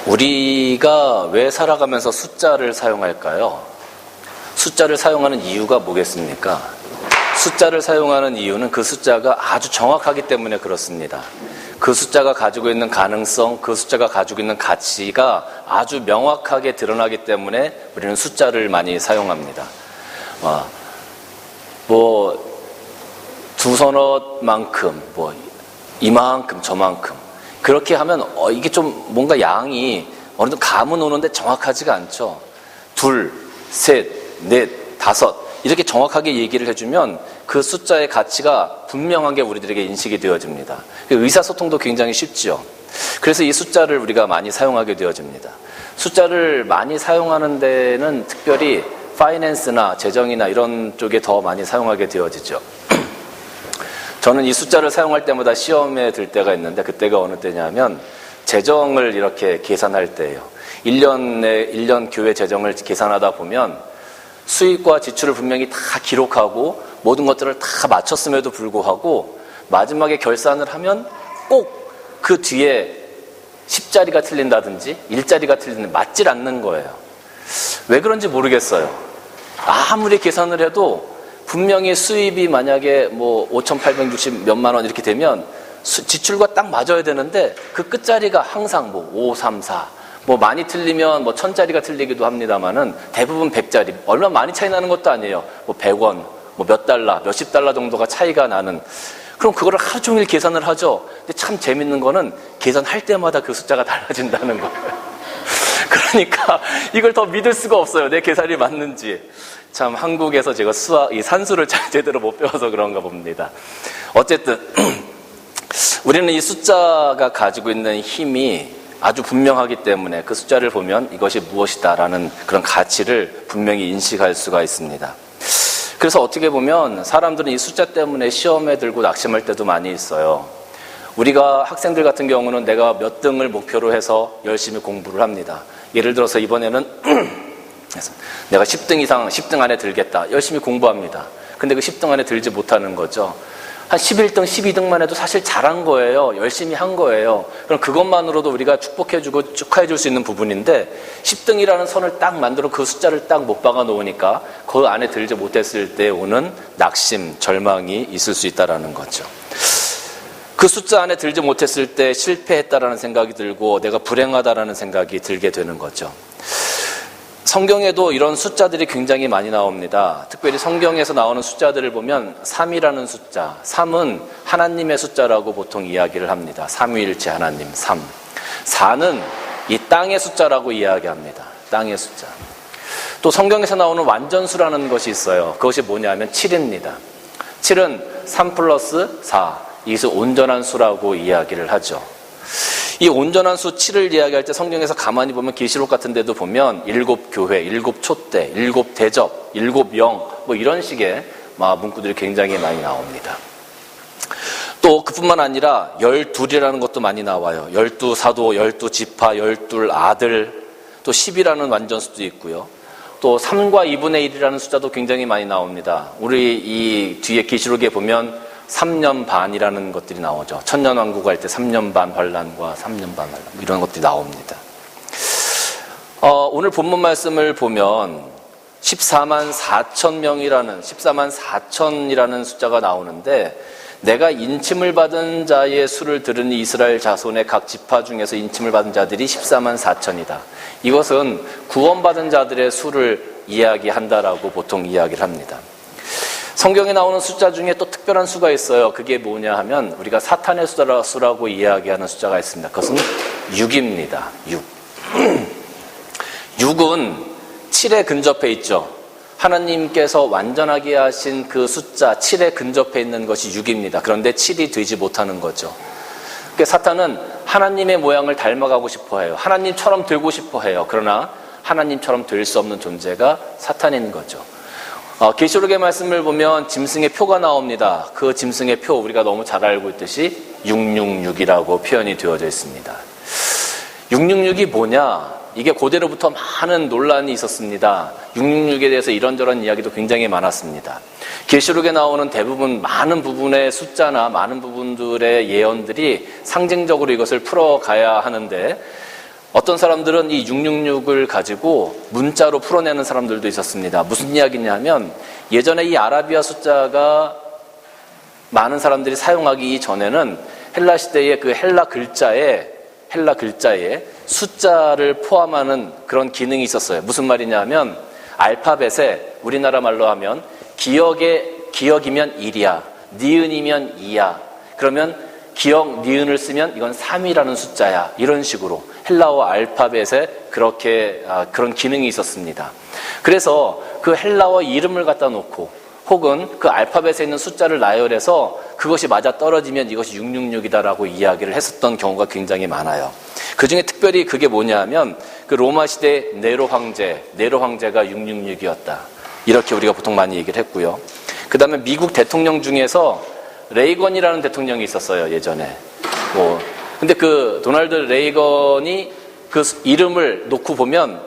우리가 왜 살아가면서 숫자를 사용할까요? 숫자를 사용하는 이유가 뭐겠습니까? 숫자를 사용하는 이유는 그 숫자가 아주 정확하기 때문에 그렇습니다. 그 숫자가 가지고 있는 가능성, 그 숫자가 가지고 있는 가치가 아주 명확하게 드러나기 때문에 우리는 숫자를 많이 사용합니다. 두서너만큼, 이만큼, 저만큼. 그렇게 하면 이게 좀 뭔가 양이 어느 정도 감은 오는데 정확하지가 않죠. 둘, 셋, 넷, 다섯 이렇게 정확하게 얘기를 해주면 그 숫자의 가치가 분명하게 우리들에게 인식이 되어집니다. 의사소통도 굉장히 쉽지요. 그래서 이 숫자를 우리가 많이 사용하게 되어집니다. 숫자를 많이 사용하는 데는 특별히 파이낸스나 재정이나 이런 쪽에 더 많이 사용하게 되어지죠. 저는 이 숫자를 사용할 때마다 시험에 들 때가 있는데 그때가 어느 때냐면 재정을 이렇게 계산할 때예요. 1년 교회 재정을 계산하다 보면 수입과 지출을 분명히 다 기록하고 모든 것들을 다 맞췄음에도 불구하고 마지막에 결산을 하면 꼭 그 뒤에 10자리가 틀린다든지 1자리가 틀리는 맞질 않는 거예요. 왜 그런지 모르겠어요. 아무리 계산을 해도 분명히 수입이 만약에 5,860 몇만 원 이렇게 되면 지출과 딱 맞아야 되는데 그 끝자리가 항상 5, 3, 4 많이 틀리면 1,000자리가 틀리기도 합니다만은 대부분 100자리 얼마 많이 차이 나는 것도 아니에요. 100원, 몇 달러, 몇십 달러 정도가 차이가 나는. 그럼 그거를 하루 종일 계산을 하죠. 근데 참 재밌는 거는 계산할 때마다 그 숫자가 달라진다는 거예요. 그러니까 이걸 더 믿을 수가 없어요. 내 계산이 맞는지. 참 한국에서 제가 이 산수를 잘 제대로 못 배워서 그런가 봅니다. 어쨌든 우리는 이 숫자가 가지고 있는 힘이 아주 분명하기 때문에 그 숫자를 보면 이것이 무엇이다라는 그런 가치를 분명히 인식할 수가 있습니다. 그래서 어떻게 보면 사람들은 이 숫자 때문에 시험에 들고 낙심할 때도 많이 있어요. 우리가 학생들 같은 경우는 내가 몇 등을 목표로 해서 열심히 공부를 합니다. 예를 들어서 이번에는 내가 10등 이상, 10등 안에 들겠다. 열심히 공부합니다. 근데 그 10등 안에 들지 못하는 거죠. 한 11등, 12등만 해도 사실 잘한 거예요. 열심히 한 거예요. 그럼 그것만으로도 우리가 축복해주고 축하해줄 수 있는 부분인데 10등이라는 선을 딱 만들어 그 숫자를 딱 못 박아 놓으니까 그 안에 들지 못했을 때 오는 낙심, 절망이 있을 수 있다는 거죠. 그 숫자 안에 들지 못했을 때 실패했다라는 생각이 들고 내가 불행하다라는 생각이 들게 되는 거죠. 성경에도 이런 숫자들이 굉장히 많이 나옵니다. 특별히 성경에서 나오는 숫자들을 보면 3이라는 숫자, 3은 하나님의 숫자라고 보통 이야기를 합니다. 삼위일체 하나님, 3. 4는 이 땅의 숫자라고 이야기합니다. 땅의 숫자. 또 성경에서 나오는 완전수라는 것이 있어요. 그것이 뭐냐면 7입니다. 7은 3 플러스 4, 이것을 온전한 수라고 이야기를 하죠. 이 온전한 수 7을 이야기할 때 성경에서 가만히 보면 계시록 같은 데도 보면 7교회, 7촛대, 7대접, 7영 이런 식의 문구들이 굉장히 많이 나옵니다. 또 그뿐만 아니라 12이라는 것도 많이 나와요. 12사도, 12지파, 12아들, 또 10이라는 완전수도 있고요. 또 3과 2분의 1이라는 숫자도 굉장히 많이 나옵니다. 우리 이 뒤에 계시록에 보면 3년 반이라는 것들이 나오죠. 천년왕국 할 때 3년 반 환란과 3년 반 환란 이런 것들이 나옵니다. 오늘 본문 말씀을 보면 14만 4천 명이라는 14만 4천이라는 숫자가 나오는데 내가 인침을 받은 자의 수를 들으니 이스라엘 자손의 각 지파 중에서 인침을 받은 자들이 14만 4천이다. 이것은 구원받은 자들의 수를 이야기한다라고 보통 이야기를 합니다. 성경에 나오는 숫자 중에 또 특별한 수가 있어요. 그게 뭐냐 하면 우리가 사탄의 수라고 이야기하는 숫자가 있습니다. 그것은 6입니다. 6. 6은 7에 근접해 있죠. 하나님께서 완전하게 하신 그 숫자 7에 근접해 있는 것이 6입니다. 그런데 7이 되지 못하는 거죠. 그러니까 사탄은 하나님의 모양을 닮아가고 싶어 해요. 하나님처럼 되고 싶어 해요. 그러나 하나님처럼 될 수 없는 존재가 사탄인 거죠. 계시록의 말씀을 보면 짐승의 표가 나옵니다. 그 짐승의 표 우리가 너무 잘 알고 있듯이 666이라고 표현이 되어져 있습니다. 666이 뭐냐? 이게 고대로부터 많은 논란이 있었습니다. 666에 대해서 이런저런 이야기도 굉장히 많았습니다. 계시록에 나오는 대부분 많은 부분의 숫자나 많은 부분들의 예언들이 상징적으로 이것을 풀어가야 하는데 어떤 사람들은 이 666을 가지고 문자로 풀어내는 사람들도 있었습니다. 무슨 이야기냐면 예전에 이 아라비아 숫자가 많은 사람들이 사용하기 이전에는 헬라 시대의 그 헬라 글자에 숫자를 포함하는 그런 기능이 있었어요. 무슨 말이냐면 알파벳에 우리나라 말로 하면 기역이면 1이야, 니은이면 2야. 그러면 기역, 니은을 쓰면 이건 3이라는 숫자야. 이런 식으로 헬라어 알파벳에 그런 기능이 있었습니다. 그래서 그 헬라어 이름을 갖다 놓고 혹은 그 알파벳에 있는 숫자를 나열해서 그것이 맞아 떨어지면 이것이 666이다라고 이야기를 했었던 경우가 굉장히 많아요. 그 중에 특별히 그게 뭐냐면 그 로마 시대 네로 황제가 666이었다. 이렇게 우리가 보통 많이 얘기를 했고요. 그 다음에 미국 대통령 중에서 레이건이라는 대통령이 있었어요, 예전에. 근데 그 도널드 레이건이 그 이름을 놓고 보면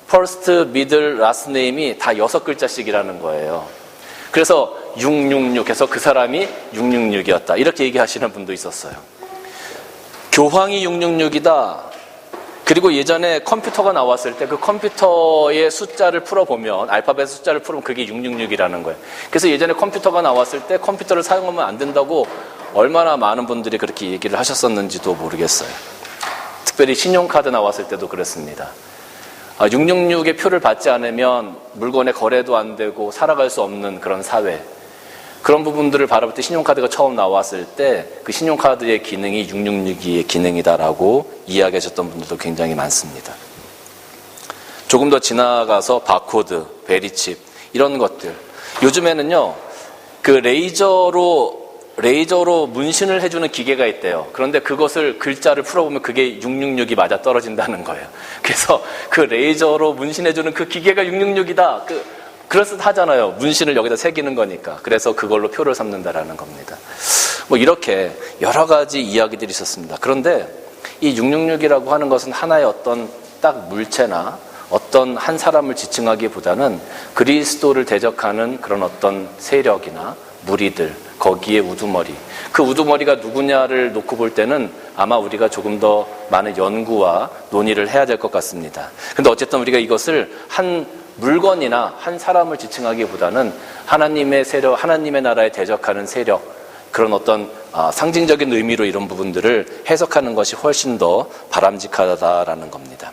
first, middle, last name이 다 6글자씩이라는 거예요. 그래서 666 해서 그 사람이 666이었다. 이렇게 얘기하시는 분도 있었어요. 교황이 666이다. 그리고 예전에 컴퓨터가 나왔을 때 그 컴퓨터의 숫자를 풀어보면 알파벳 숫자를 풀어보면 그게 666이라는 거예요. 그래서 예전에 컴퓨터가 나왔을 때 컴퓨터를 사용하면 안 된다고 얼마나 많은 분들이 그렇게 얘기를 하셨었는지도 모르겠어요. 특별히 신용카드 나왔을 때도 그랬습니다. 666의 표를 받지 않으면 물건의 거래도 안 되고 살아갈 수 없는 그런 사회. 그런 부분들을 바라볼 때 신용카드가 처음 나왔을 때 그 신용카드의 기능이 666의 기능이다라고 이야기하셨던 분들도 굉장히 많습니다. 조금 더 지나가서 바코드, 베리칩 이런 것들. 요즘에는요, 그 레이저로 문신을 해주는 기계가 있대요. 그런데 그것을 글자를 풀어보면 그게 666이 맞아 떨어진다는 거예요. 그래서 그 레이저로 문신해주는 그 기계가 666이다. 그럴듯 하잖아요. 문신을 여기다 새기는 거니까. 그래서 그걸로 표를 삼는다라는 겁니다. 이렇게 여러 가지 이야기들이 있었습니다. 그런데 이 666이라고 하는 것은 하나의 어떤 딱 물체나 어떤 한 사람을 지칭하기보다는 그리스도를 대적하는 그런 어떤 세력이나 무리들, 거기에 우두머리. 그 우두머리가 누구냐를 놓고 볼 때는 아마 우리가 조금 더 많은 연구와 논의를 해야 될 것 같습니다. 근데 어쨌든 우리가 이것을 한 물건이나 한 사람을 지칭하기보다는 하나님의 세력, 하나님의 나라에 대적하는 세력, 그런 어떤 상징적인 의미로 이런 부분들을 해석하는 것이 훨씬 더 바람직하다라는 겁니다.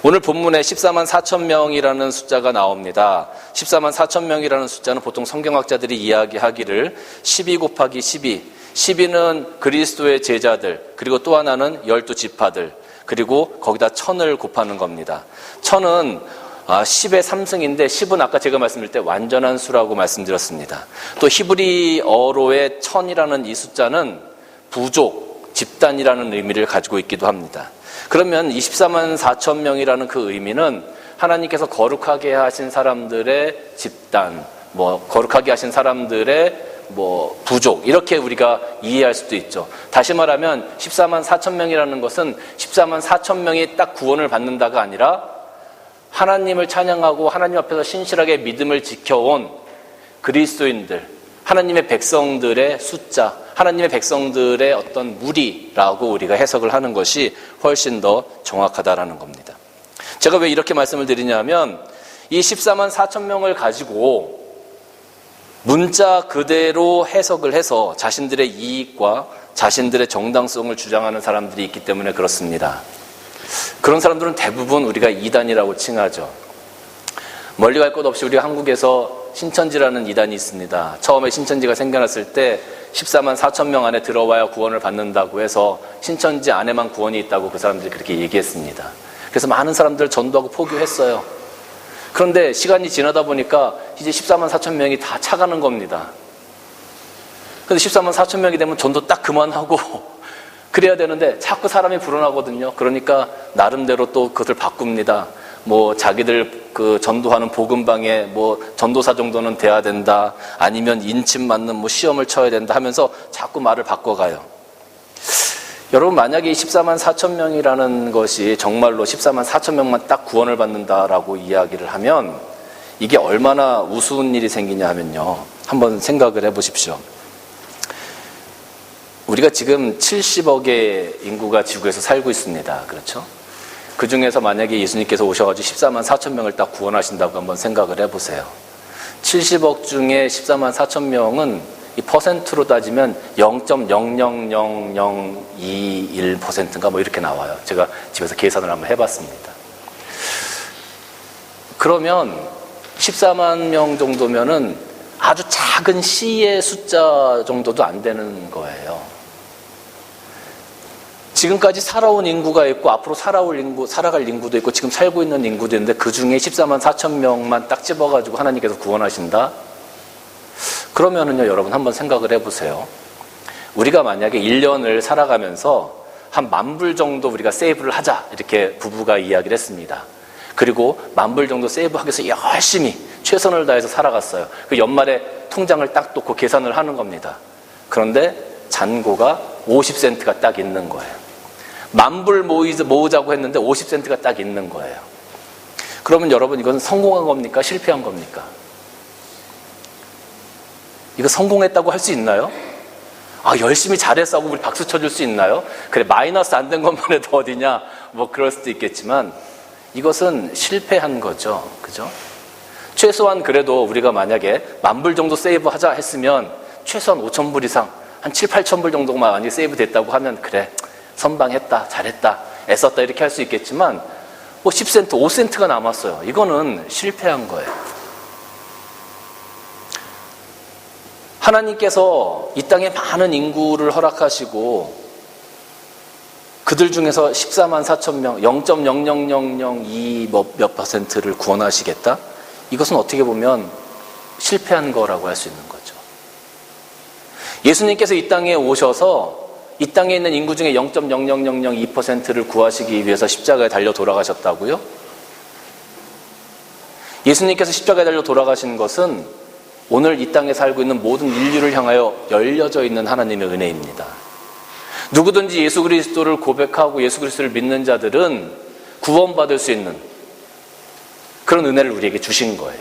오늘 본문에 14만 4천 명이라는 숫자가 나옵니다. 14만 4천 명이라는 숫자는 보통 성경학자들이 이야기하기를 12 곱하기 12, 12는 그리스도의 제자들, 그리고 또 하나는 12지파들, 그리고 거기다 1000을 곱하는 겁니다. 1000은 10의 3승인데 10은 아까 제가 말씀드릴 때 완전한 수라고 말씀드렸습니다. 또 히브리어로의 1000이라는 이 숫자는 부족, 집단이라는 의미를 가지고 있기도 합니다. 그러면 24만 4천 명이라는 그 의미는 하나님께서 거룩하게 하신 사람들의 집단, 거룩하게 하신 사람들의 부족, 이렇게 우리가 이해할 수도 있죠. 다시 말하면 14만 4천 명이라는 것은 14만 4천 명이 딱 구원을 받는다가 아니라 하나님을 찬양하고 하나님 앞에서 신실하게 믿음을 지켜온 그리스도인들, 하나님의 백성들의 숫자, 하나님의 백성들의 어떤 무리라고 우리가 해석을 하는 것이 훨씬 더 정확하다라는 겁니다. 제가 왜 이렇게 말씀을 드리냐면 이 14만 4천 명을 가지고 문자 그대로 해석을 해서 자신들의 이익과 자신들의 정당성을 주장하는 사람들이 있기 때문에 그렇습니다. 그런 사람들은 대부분 우리가 이단이라고 칭하죠. 멀리 갈 것 없이 우리가 한국에서 신천지라는 이단이 있습니다. 처음에 신천지가 생겨났을 때 14만 4천 명 안에 들어와야 구원을 받는다고 해서 신천지 안에만 구원이 있다고 그 사람들이 그렇게 얘기했습니다. 그래서 많은 사람들 전도하고 포교했어요. 그런데 시간이 지나다 보니까 이제 14만 4천 명이 다 차가는 겁니다. 그런데 14만 4천 명이 되면 전도 딱 그만하고 그래야 되는데 자꾸 사람이 불어나거든요. 그러니까 나름대로 또 그것을 바꿉니다. 자기들 그 전도하는 복음방에 전도사 정도는 돼야 된다. 아니면 인침 맞는 시험을 쳐야 된다 하면서 자꾸 말을 바꿔가요. 여러분, 만약에 14만 4천 명이라는 것이 정말로 14만 4천 명만 딱 구원을 받는다라고 이야기를 하면 이게 얼마나 우스운 일이 생기냐 하면요. 한번 생각을 해보십시오. 우리가 지금 70억의 인구가 지구에서 살고 있습니다. 그렇죠? 그 중에서 만약에 예수님께서 오셔가지고 14만 4천 명을 딱 구원하신다고 한번 생각을 해보세요. 70억 중에 14만 4천 명은 이 퍼센트로 따지면 0.000021%인가 뭐 이렇게 나와요. 제가 집에서 계산을 한번 해봤습니다. 그러면 14만 명 정도면은 아주 작은 C의 숫자 정도도 안 되는 거예요. 지금까지 살아온 인구가 있고 앞으로 살아갈 인구도 있고 지금 살고 있는 인구도 있는데 그 중에 14만 4천 명만 딱 집어가지고 하나님께서 구원하신다? 그러면은요, 여러분 한번 생각을 해보세요. 우리가 만약에 1년을 살아가면서 한 10,000불 정도 우리가 세이브를 하자 이렇게 부부가 이야기를 했습니다. 그리고 10,000불 정도 세이브하기 위해서 열심히 최선을 다해서 살아갔어요. 그 연말에 통장을 딱 놓고 계산을 하는 겁니다. 그런데 잔고가 50센트가 딱 있는 거예요. 10,000불 모으자고 했는데 50센트가 딱 있는 거예요. 그러면 여러분 이건 성공한 겁니까? 실패한 겁니까? 이거 성공했다고 할 수 있나요? 아, 열심히 잘했어 하고 우리 박수 쳐줄 수 있나요? 그래, 마이너스 안 된 것만 해도 어디냐? 뭐 그럴 수도 있겠지만 이것은 실패한 거죠. 그죠? 최소한 그래도 우리가 만약에 10,000불 정도 세이브 하자 했으면 최소한 5,000불 이상 한 7,000~8,000불 정도만 만약에 세이브 됐다고 하면 그래, 선방했다, 잘했다, 애썼다 이렇게 할 수 있겠지만 뭐 10센트, 5센트가 남았어요. 이거는 실패한 거예요. 하나님께서 이 땅에 많은 인구를 허락하시고 그들 중에서 14만 4천 명, 0.00002 몇 퍼센트를 구원하시겠다? 이것은 어떻게 보면 실패한 거라고 할 수 있는 거죠. 예수님께서 이 땅에 오셔서 이 땅에 있는 인구 중에 0.00002%를 구하시기 위해서 십자가에 달려 돌아가셨다고요? 예수님께서 십자가에 달려 돌아가신 것은 오늘 이 땅에 살고 있는 모든 인류를 향하여 열려져 있는 하나님의 은혜입니다. 누구든지 예수 그리스도를 고백하고 예수 그리스도를 믿는 자들은 구원받을 수 있는 그런 은혜를 우리에게 주신 거예요.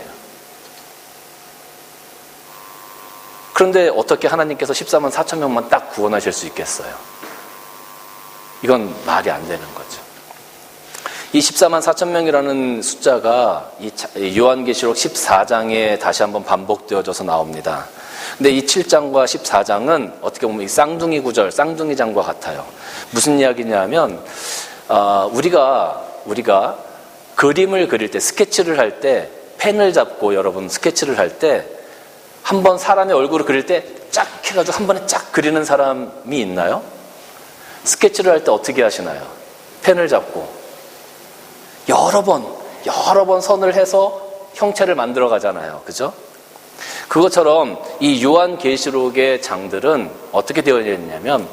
그런데 어떻게 하나님께서 14만 4천 명만 딱 구원하실 수 있겠어요? 이건 말이 안 되는 거죠. 이 14만 4천 명이라는 숫자가 이 요한계시록 14장에 다시 한번 반복되어져서 나옵니다. 근데 이 7장과 14장은 어떻게 보면 이 쌍둥이 구절, 쌍둥이 장과 같아요. 무슨 이야기냐면 우리가 그림을 그릴 때, 스케치를 할 때 펜을 잡고 여러분 스케치를 할 때 한번 사람의 얼굴을 그릴 때 쫙 해가지고 한 번에 쫙 그리는 사람이 있나요? 스케치를 할 때 어떻게 하시나요? 펜을 잡고 여러 번 선을 해서 형체를 만들어 가잖아요. 그죠? 그것처럼 이 요한계시록의 장들은 어떻게 되어 있냐면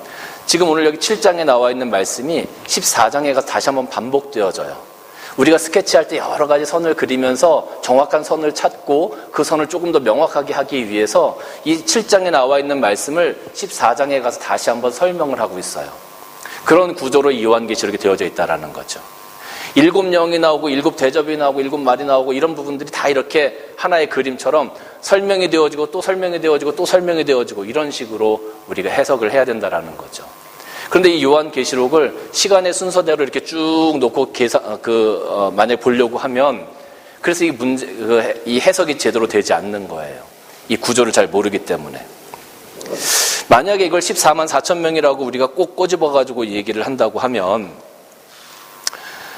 지금 오늘 여기 7장에 나와 있는 말씀이 14장에 가서 다시 한번 반복되어져요. 우리가 스케치할 때 여러 가지 선을 그리면서 정확한 선을 찾고 그 선을 조금 더 명확하게 하기 위해서 이 7장에 나와 있는 말씀을 14장에 가서 다시 한번 설명을 하고 있어요. 그런 구조로 이 요한계시록이 되어져 있다는 거죠. 7영이 나오고 7대접이 나오고 7말이 나오고 이런 부분들이 다 이렇게 하나의 그림처럼 설명이 되어지고 또 설명이 되어지고 또 설명이 되어지고 이런 식으로 우리가 해석을 해야 된다는 거죠. 그런데 이 요한계시록을 시간의 순서대로 이렇게 쭉 놓고 만약에 보려고 하면 그래서 이 해석이 제대로 되지 않는 거예요. 이 구조를 잘 모르기 때문에. 만약에 이걸 14만 4천 명이라고 우리가 꼭 꼬집어가지고 얘기를 한다고 하면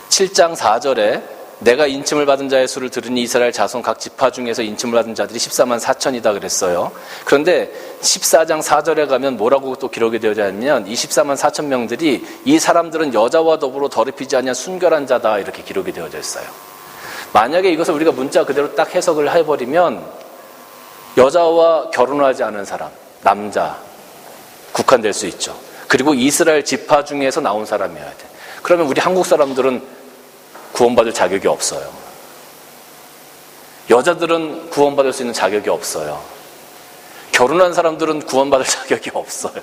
7장 4절에 내가 인침을 받은 자의 수를 들으니 이스라엘 자손 각 지파 중에서 인침을 받은 자들이 14만 4천이다 그랬어요. 그런데 14장 4절에 가면 뭐라고 또 기록이 되어져 있냐면 이 14만 4천 명들이 이 사람들은 여자와 더불어 더럽히지 아니한 순결한 자다 이렇게 기록이 되어져 있어요. 만약에 이것을 우리가 문자 그대로 딱 해석을 해버리면 여자와 결혼하지 않은 사람, 남자 국한될 수 있죠. 그리고 이스라엘 지파 중에서 나온 사람이어야 돼. 그러면 우리 한국 사람들은 구원받을 자격이 없어요. 여자들은 구원받을 수 있는 자격이 없어요. 결혼한 사람들은 구원받을 자격이 없어요.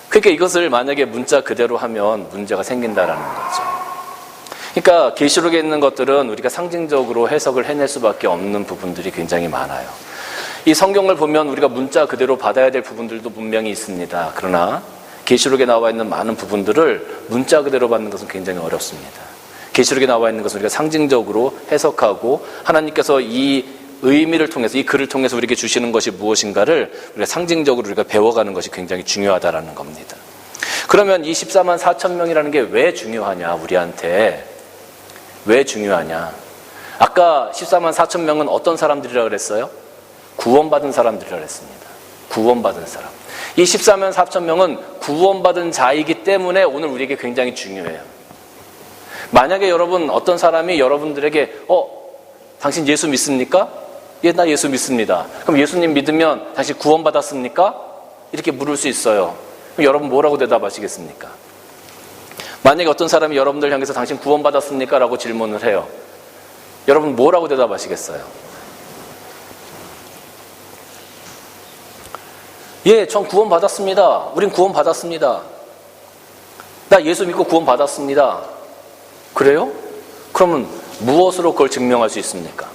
그러니까 이것을 만약에 문자 그대로 하면 문제가 생긴다라는 거죠. 그러니까 계시록에 있는 것들은 우리가 상징적으로 해석을 해낼 수밖에 없는 부분들이 굉장히 많아요. 이 성경을 보면 우리가 문자 그대로 받아야 될 부분들도 분명히 있습니다. 그러나 계시록에 나와 있는 많은 부분들을 문자 그대로 받는 것은 굉장히 어렵습니다. 계시록에 나와 있는 것을 우리가 상징적으로 해석하고 하나님께서 이 의미를 통해서, 이 글을 통해서 우리에게 주시는 것이 무엇인가를 우리가 상징적으로 우리가 배워가는 것이 굉장히 중요하다라는 겁니다. 그러면 이 14만 4천 명이라는 게 왜 중요하냐, 우리한테. 왜 중요하냐. 아까 14만 4천 명은 어떤 사람들이라고 그랬어요? 구원받은 사람들이라고 그랬습니다. 구원받은 사람. 이 14만 4천 명은 구원받은 자이기 때문에 오늘 우리에게 굉장히 중요해요. 만약에 여러분, 어떤 사람이 여러분들에게 당신 예수 믿습니까? 예, 나 예수 믿습니다. 그럼 예수님 믿으면 당신 구원받았습니까? 이렇게 물을 수 있어요. 그럼 여러분 뭐라고 대답하시겠습니까? 만약에 어떤 사람이 여러분들 향해서 당신 구원받았습니까? 라고 질문을 해요. 여러분 뭐라고 대답하시겠어요? 예, 전 구원받았습니다. 우린 구원받았습니다. 나 예수 믿고 구원받았습니다. 그래요? 그러면 무엇으로 그걸 증명할 수 있습니까?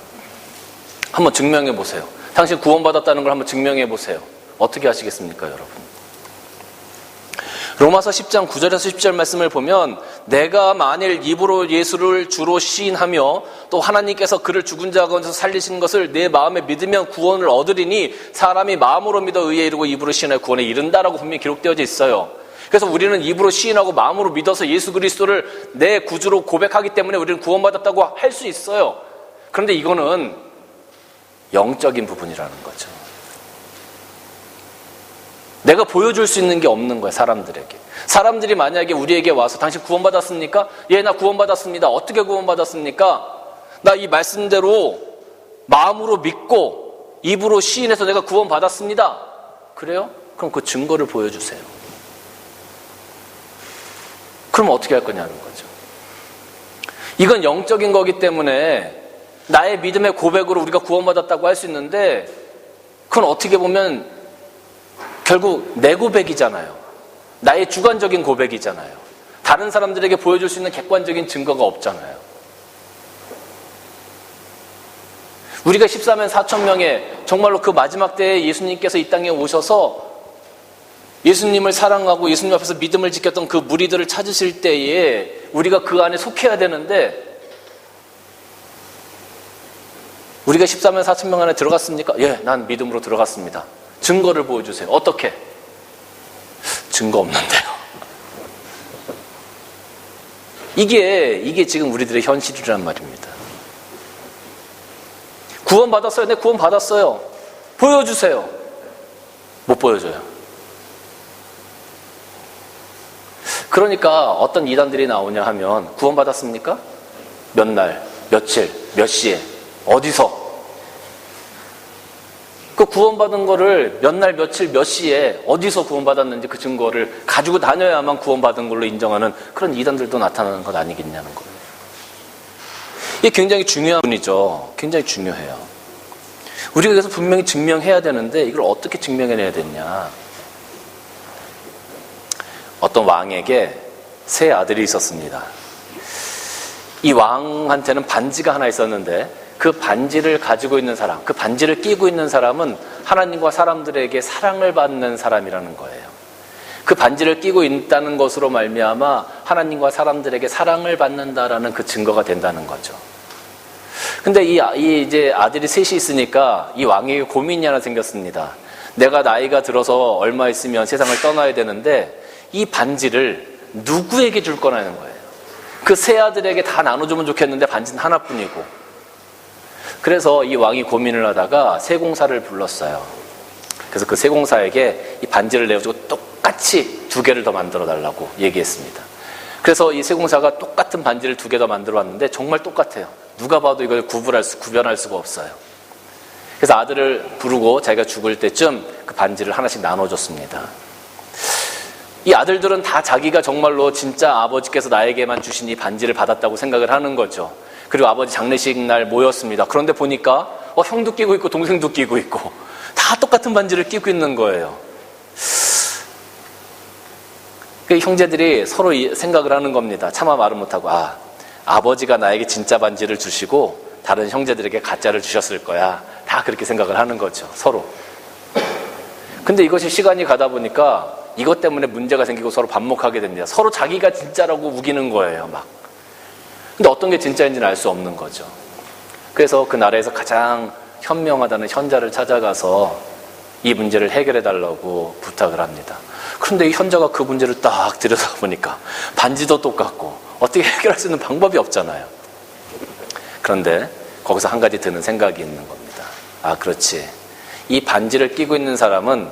한번 증명해 보세요. 당신 구원받았다는 걸 한번 증명해 보세요. 어떻게 하시겠습니까, 여러분? 로마서 10장 9절에서 10절 말씀을 보면 내가 만일 입으로 예수를 주로 시인하며 또 하나님께서 그를 죽은 자 가운데서 살리신 것을 내 마음에 믿으면 구원을 얻으리니 사람이 마음으로 믿어 의에 이르고 입으로 시인하여 구원에 이른다라고 분명히 기록되어져 있어요. 그래서 우리는 입으로 시인하고 마음으로 믿어서 예수 그리스도를 내 구주로 고백하기 때문에 우리는 구원받았다고 할 수 있어요. 그런데 이거는 영적인 부분이라는 거죠. 내가 보여줄 수 있는 게 없는 거야, 사람들에게. 사람들이 만약에 우리에게 와서 당신 구원받았습니까? 예, 나 구원받았습니다. 어떻게 구원받았습니까? 나 이 말씀대로 마음으로 믿고 입으로 시인해서 내가 구원받았습니다. 그래요? 그럼 그 증거를 보여주세요. 그럼 어떻게 할 거냐는 거죠. 이건 영적인 거기 때문에 나의 믿음의 고백으로 우리가 구원받았다고 할 수 있는데 그건 어떻게 보면 결국 내 고백이잖아요. 나의 주관적인 고백이잖아요. 다른 사람들에게 보여줄 수 있는 객관적인 증거가 없잖아요. 우리가 14만 4천 명의 정말로 그 마지막 때에 예수님께서 이 땅에 오셔서 예수님을 사랑하고 예수님 앞에서 믿음을 지켰던 그 무리들을 찾으실 때에 우리가 그 안에 속해야 되는데 우리가 14만 4천 명 안에 들어갔습니까? 예, 난 믿음으로 들어갔습니다. 증거를 보여주세요. 어떻게? 증거 없는데요. 이게 지금 우리들의 현실이란 말입니다. 구원받았어요. 네, 구원받았어요. 보여주세요. 못 보여줘요. 그러니까 어떤 이단들이 나오냐 하면 구원받았습니까? 몇 날, 며칠, 몇 시에, 어디서? 그 구원받은 거를 몇 날, 며칠, 몇 시에 어디서 구원받았는지 그 증거를 가지고 다녀야만 구원받은 걸로 인정하는 그런 이단들도 나타나는 것 아니겠냐는 거예요. 이게 굉장히 중요한 부분이죠. 굉장히 중요해요. 우리가 그래서 분명히 증명해야 되는데 이걸 어떻게 증명해내야 되냐. 어떤 왕에게 세 아들이 있었습니다. 이 왕한테는 반지가 하나 있었는데 그 반지를 가지고 있는 사람, 그 반지를 끼고 있는 사람은 하나님과 사람들에게 사랑을 받는 사람이라는 거예요. 그 반지를 끼고 있다는 것으로 말미암아 하나님과 사람들에게 사랑을 받는다라는 그 증거가 된다는 거죠. 근데 이 이제 아들이 셋이 있으니까 이 왕에게 고민이 하나 생겼습니다. 내가 나이가 들어서 얼마 있으면 세상을 떠나야 되는데 이 반지를 누구에게 줄 거냐는 거예요. 그 세 아들에게 다 나눠주면 좋겠는데 반지는 하나뿐이고. 그래서 이 왕이 고민을 하다가 세공사를 불렀어요. 그래서 그 세공사에게 이 반지를 내어주고 똑같이 2개를 더 만들어 달라고 얘기했습니다. 그래서 이 세공사가 똑같은 반지를 2개 더 만들어 왔는데 정말 똑같아요. 누가 봐도 이걸 구별할 수가 없어요. 그래서 아들을 부르고 자기가 죽을 때쯤 그 반지를 하나씩 나눠줬습니다. 이 아들들은 다 자기가 정말로 진짜 아버지께서 나에게만 주신 이 반지를 받았다고 생각을 하는 거죠. 그리고 아버지 장례식 날 모였습니다. 그런데 보니까 형도 끼고 있고 동생도 끼고 있고 다 똑같은 반지를 끼고 있는 거예요. 그 형제들이 서로 생각을 하는 겁니다. 차마 말을 못하고 아버지가 나에게 진짜 반지를 주시고 다른 형제들에게 가짜를 주셨을 거야. 다 그렇게 생각을 하는 거죠. 서로. 근데 이것이 시간이 가다 보니까 이것 때문에 문제가 생기고 서로 반목하게 됩니다. 서로 자기가 진짜라고 우기는 거예요, 막. 근데 어떤 게 진짜인지는 알 수 없는 거죠. 그래서 그 나라에서 가장 현명하다는 현자를 찾아가서 이 문제를 해결해 달라고 부탁을 합니다. 그런데 이 현자가 그 문제를 딱 들여다보니까 반지도 똑같고 어떻게 해결할 수 있는 방법이 없잖아요. 그런데 거기서 한 가지 드는 생각이 있는 겁니다. 아, 그렇지. 이 반지를 끼고 있는 사람은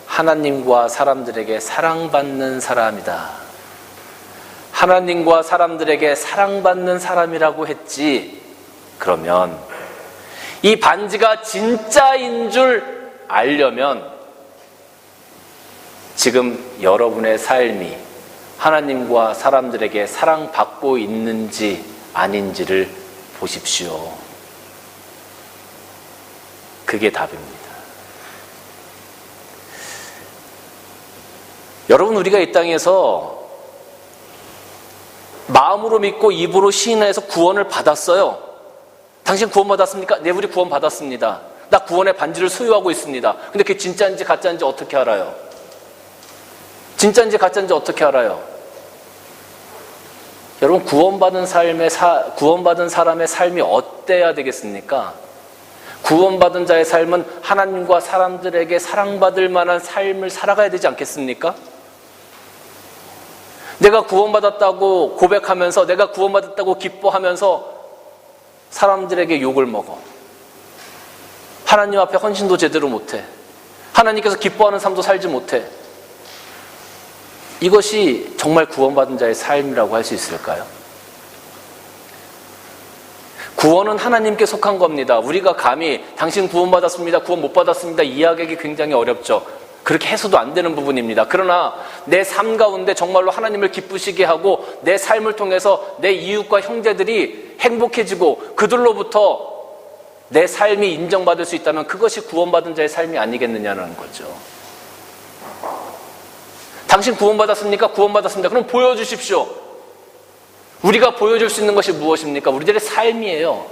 하나님과 사람들에게 사랑받는 사람이다. 하나님과 사람들에게 사랑받는 사람이라고 했지. 그러면 이 반지가 진짜인 줄 알려면 지금 여러분의 삶이 하나님과 사람들에게 사랑받고 있는지 아닌지를 보십시오. 그게 답입니다. 여러분, 우리가 이 땅에서 마음으로 믿고 입으로 시인해서 구원을 받았어요. 당신 구원 받았습니까? 네, 우리 구원 받았습니다. 나 구원의 반지를 소유하고 있습니다. 근데 그게 진짜인지 가짜인지 어떻게 알아요? 진짜인지 가짜인지 어떻게 알아요? 여러분, 구원받은 사람의 삶이 어때야 되겠습니까? 구원받은 자의 삶은 하나님과 사람들에게 사랑받을 만한 삶을 살아가야 되지 않겠습니까? 내가 구원받았다고 고백하면서, 내가 구원받았다고 기뻐하면서 사람들에게 욕을 먹어. 하나님 앞에 헌신도 제대로 못해. 하나님께서 기뻐하는 삶도 살지 못해. 이것이 정말 구원받은 자의 삶이라고 할 수 있을까요? 구원은 하나님께 속한 겁니다. 우리가 감히 당신 구원받았습니다, 구원 못 받았습니다 이야기하기 굉장히 어렵죠. 그렇게 해서도 안 되는 부분입니다. 그러나 내 삶 가운데 정말로 하나님을 기쁘시게 하고 내 삶을 통해서 내 이웃과 형제들이 행복해지고 그들로부터 내 삶이 인정받을 수 있다면 그것이 구원받은 자의 삶이 아니겠느냐는 거죠. 당신 구원받았습니까? 구원받았습니다. 그럼 보여주십시오. 우리가 보여줄 수 있는 것이 무엇입니까? 우리들의 삶이에요.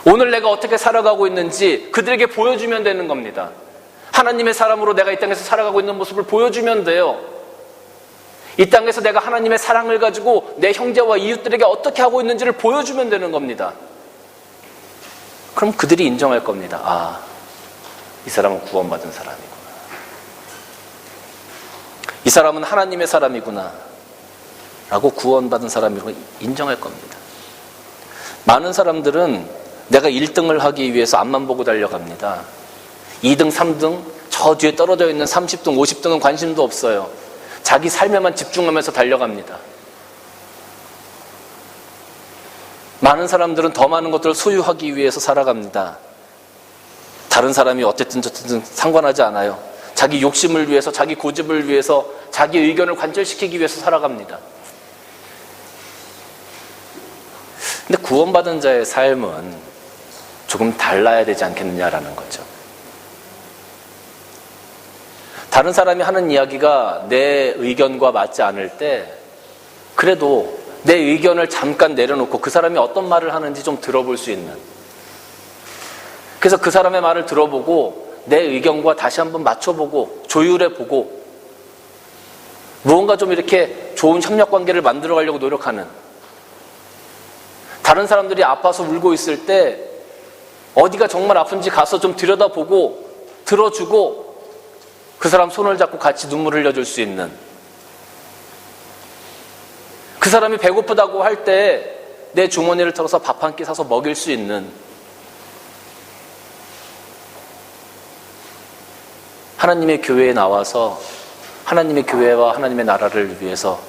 오늘 내가 어떻게 살아가고 있는지 그들에게 보여주면 되는 겁니다. 하나님의 사람으로 내가 이 땅에서 살아가고 있는 모습을 보여주면 돼요. 이 땅에서 내가 하나님의 사랑을 가지고 내 형제와 이웃들에게 어떻게 하고 있는지를 보여주면 되는 겁니다. 그럼 그들이 인정할 겁니다. 아, 이 사람은 구원받은 사람이구나. 이 사람은 하나님의 사람이구나 라고 구원받은 사람이라고 인정할 겁니다. 많은 사람들은 내가 1등을 하기 위해서 앞만 보고 달려갑니다. 2등, 3등, 저 뒤에 떨어져 있는 30등, 50등은 관심도 없어요. 자기 삶에만 집중하면서 달려갑니다. 많은 사람들은 더 많은 것들을 소유하기 위해서 살아갑니다. 다른 사람이 어쨌든 저쨌든 상관하지 않아요. 자기 욕심을 위해서, 자기 고집을 위해서, 자기 의견을 관철시키기 위해서 살아갑니다. 근데 구원받은 자의 삶은 조금 달라야 되지 않겠느냐라는 거죠. 다른 사람이 하는 이야기가 내 의견과 맞지 않을 때 그래도 내 의견을 잠깐 내려놓고 그 사람이 어떤 말을 하는지 좀 들어볼 수 있는, 그래서 그 사람의 말을 들어보고 내 의견과 다시 한번 맞춰보고 조율해보고 무언가 좀 이렇게 좋은 협력관계를 만들어가려고 노력하는, 다른 사람들이 아파서 울고 있을 때 어디가 정말 아픈지 가서 좀 들여다보고 들어주고 그 사람 손을 잡고 같이 눈물을 흘려줄 수 있는, 그 사람이 배고프다고 할 때 내 주머니를 털어서 밥 한 끼 사서 먹일 수 있는, 하나님의 교회에 나와서 하나님의 교회와 하나님의 나라를 위해서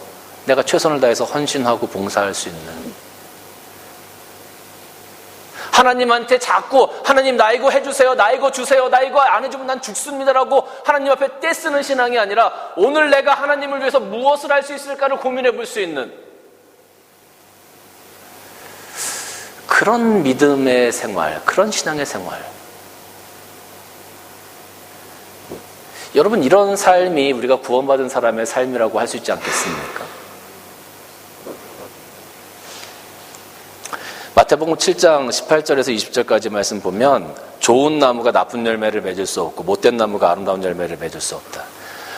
내가 최선을 다해서 헌신하고 봉사할 수 있는, 하나님한테 자꾸 하나님 나 이거 해주세요, 나 이거 주세요, 나 이거 안 해주면 난 죽습니다라고 하나님 앞에 떼쓰는 신앙이 아니라 오늘 내가 하나님을 위해서 무엇을 할 수 있을까를 고민해 볼 수 있는 그런 믿음의 생활, 그런 신앙의 생활. 여러분, 이런 삶이 우리가 구원받은 사람의 삶이라고 할 수 있지 않겠습니까? 마태복음 7장 18절에서 20절까지 말씀 보면 좋은 나무가 나쁜 열매를 맺을 수 없고 못된 나무가 아름다운 열매를 맺을 수 없다.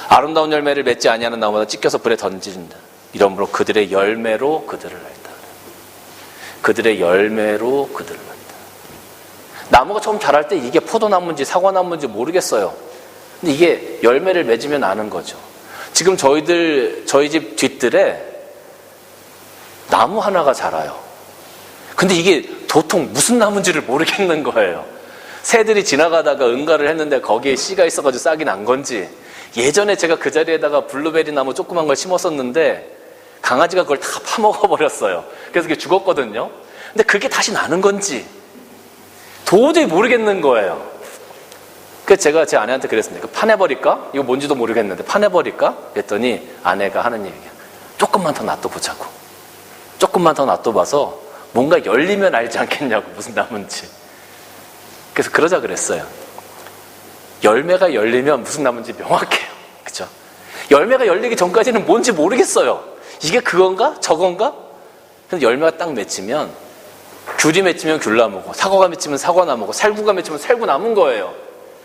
아름다운 열매를 맺지 아니하는 나무마다 찢겨서 불에 던진다. 이러므로 그들의 열매로 그들을 알다. 그들의 열매로 그들을 알다. 나무가 처음 자랄 때 이게 포도나무인지 사과나무인지 모르겠어요. 근데 이게 열매를 맺으면 아는 거죠. 지금 저희 집 뒷뜰에 나무 하나가 자라요. 근데 이게 도통 무슨 나무인지를 모르겠는 거예요. 새들이 지나가다가 응가를 했는데 거기에 씨가 있어가지고 싹이 난 건지, 예전에 제가 그 자리에다가 블루베리 나무 조그만 걸 심었었는데 강아지가 그걸 다 파먹어버렸어요. 그래서 그게 죽었거든요. 근데 그게 다시 나는 건지 도저히 모르겠는 거예요. 그래서 제가 제 아내한테 그랬습니다. 파내버릴까? 이거 뭔지도 모르겠는데 파내버릴까? 그랬더니 아내가 하는 얘기야. 조금만 더 놔둬보자고. 조금만 더 놔둬봐서 뭔가 열리면 알지 않겠냐고, 무슨 나무인지. 그래서 그러자 그랬어요. 열매가 열리면 무슨 나무인지 명확해요. 그쵸? 열매가 열리기 전까지는 뭔지 모르겠어요. 이게 그건가? 저건가? 근데 열매가 딱 맺히면, 귤이 맺히면 귤나무고, 사과가 맺히면 사과나무고, 살구가 맺히면 살구나무인 거예요.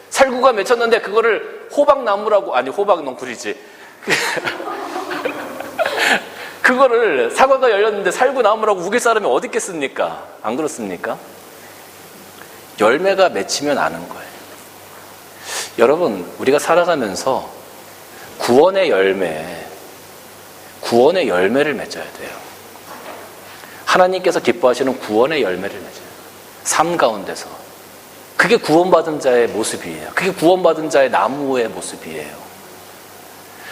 살구가 맺혔는데 그거를 호박나무라고, 아니 호박은 넝쿨이지. 그거를 사과가 열렸는데 살구나무라고 우길 사람이 어디 있겠습니까? 안 그렇습니까? 열매가 맺히면 아는 거예요. 여러분, 우리가 살아가면서 구원의 열매를 맺어야 돼요. 하나님께서 기뻐하시는 구원의 열매를 맺어요. 삶 가운데서. 그게 구원받은 자의 모습이에요. 그게 구원받은 자의 나무의 모습이에요.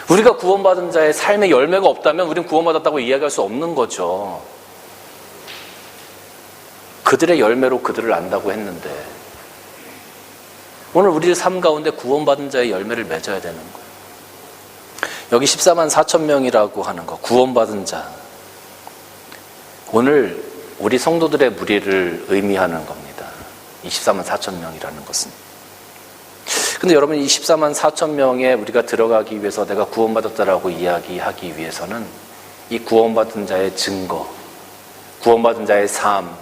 우리가 구원받은 자의 삶의 열매가 없다면 우리는 구원받았다고 이야기할 수 없는 거죠. 그들의 열매로 그들을 안다고 했는데, 오늘 우리 삶 가운데 구원받은 자의 열매를 맺어야 되는 거예요. 여기 14만 4천 명이라고 하는 거, 구원받은 자. 오늘 우리 성도들의 무리를 의미하는 겁니다. 24만 4천 명이라는 것은. 근데 여러분, 이 14만 4천 명에 우리가 들어가기 위해서, 내가 구원받았다라고 이야기하기 위해서는 이 구원받은 자의 증거, 구원받은 자의 삶,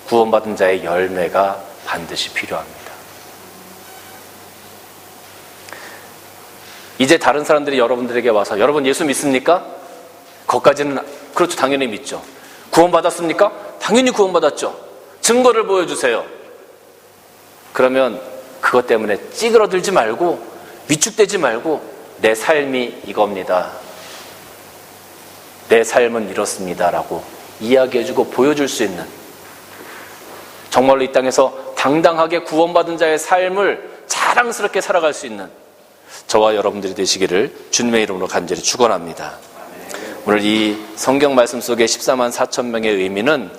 구원받은 자의 열매가 반드시 필요합니다. 이제 다른 사람들이 여러분들에게 와서, 여러분 예수 믿습니까? 거기까지는 그렇죠, 당연히 믿죠. 구원받았습니까? 당연히 구원받았죠. 증거를 보여주세요. 그러면 그것 때문에 찌그러들지 말고, 위축되지 말고, 내 삶이 이겁니다, 내 삶은 이렇습니다 라고 이야기해주고 보여줄 수 있는, 정말로 이 땅에서 당당하게 구원받은 자의 삶을 자랑스럽게 살아갈 수 있는 저와 여러분들이 되시기를 주님의 이름으로 간절히 축원합니다. 오늘 이 성경 말씀 속의 14만 4천 명의 의미는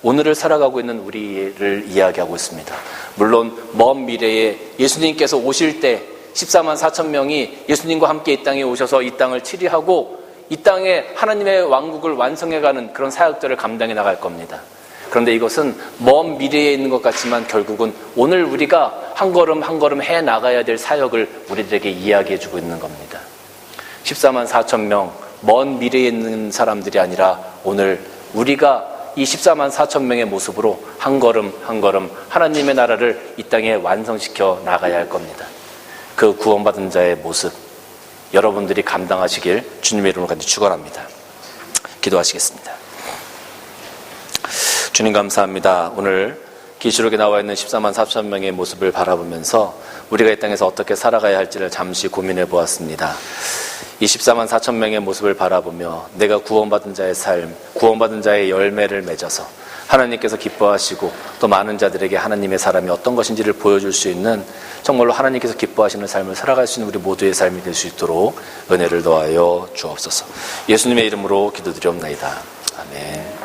오늘을 살아가고 있는 우리를 이야기하고 있습니다. 물론 먼 미래에 예수님께서 오실 때 14만 4천 명이 예수님과 함께 이 땅에 오셔서 이 땅을 치리하고 이 땅에 하나님의 왕국을 완성해가는 그런 사역들을 감당해 나갈 겁니다. 그런데 이것은 먼 미래에 있는 것 같지만 결국은 오늘 우리가 한 걸음 한 걸음 해 나가야 될 사역을 우리들에게 이야기해 주고 있는 겁니다. 14만 4천 명, 먼 미래에 있는 사람들이 아니라 오늘 우리가 이 14만 4천 명의 모습으로 한 걸음 한 걸음 하나님의 나라를 이 땅에 완성시켜 나가야 할 겁니다. 그 구원받은 자의 모습, 여러분들이 감당하시길 주님의 이름으로 간절히 축원합니다. 기도하시겠습니다. 주님 감사합니다. 오늘 계시록에 나와 있는 14만 4천 명의 모습을 바라보면서 우리가 이 땅에서 어떻게 살아가야 할지를 잠시 고민해 보았습니다. 이 14만 4천 명의 모습을 바라보며 내가 구원받은 자의 삶, 구원받은 자의 열매를 맺어서 하나님께서 기뻐하시고 또 많은 자들에게 하나님의 사람이 어떤 것인지를 보여줄 수 있는, 정말로 하나님께서 기뻐하시는 삶을 살아갈 수 있는 우리 모두의 삶이 될 수 있도록 은혜를 더하여 주옵소서. 예수님의 이름으로 기도드리옵나이다. 아멘.